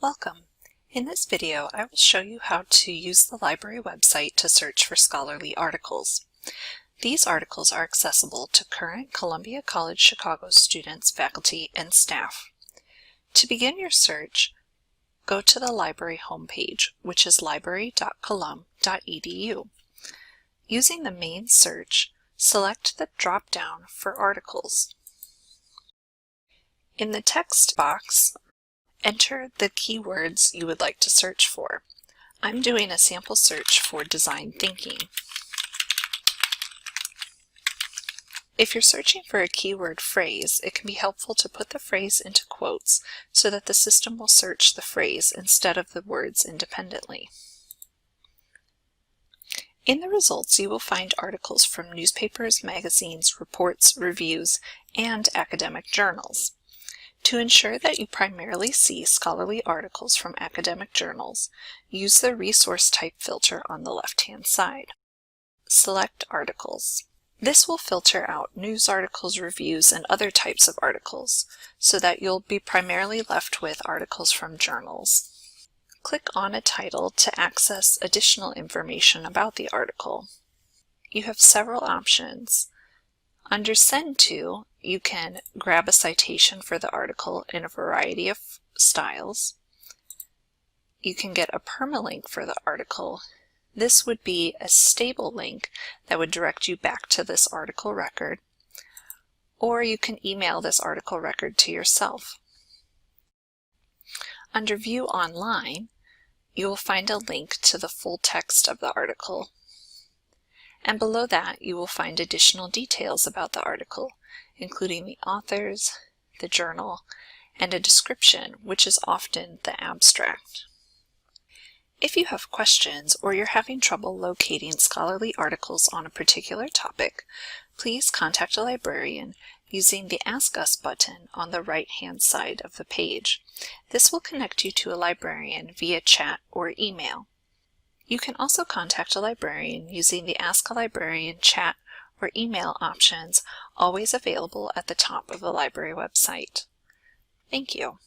Welcome. In this video, I will show you how to use the library website to search for scholarly articles. These articles are accessible to current Columbia College Chicago students, faculty, and staff. To begin your search, go to the library homepage, which is library.colum.edu. Using the main search, select the drop-down for articles. In the text box, enter the keywords you would like to search for. I'm doing a sample search for design thinking. If you're searching for a keyword phrase, it can be helpful to put the phrase into quotes so that the system will search the phrase instead of the words independently. In the results, you will find articles from newspapers, magazines, reports, reviews, and academic journals. To ensure that you primarily see scholarly articles from academic journals, use the resource type filter on the left-hand side. Select Articles. This will filter out news articles, reviews, and other types of articles, so that you'll be primarily left with articles from journals. Click on a title to access additional information about the article. You have several options. Under Send To, you can grab a citation for the article in a variety of styles. You can get a permalink for the article. This would be a stable link that would direct you back to this article record, or you can email this article record to yourself. Under View Online, you will find a link to the full text of the article. And below that, you will find additional details about the article, including the authors, the journal, and a description, which is often the abstract. If you have questions or you're having trouble locating scholarly articles on a particular topic, please contact a librarian using the Ask Us button on the right-hand side of the page. This will connect you to a librarian via chat or email. You can also contact a librarian using the Ask a Librarian chat or email options, always available at the top of the library website. Thank you.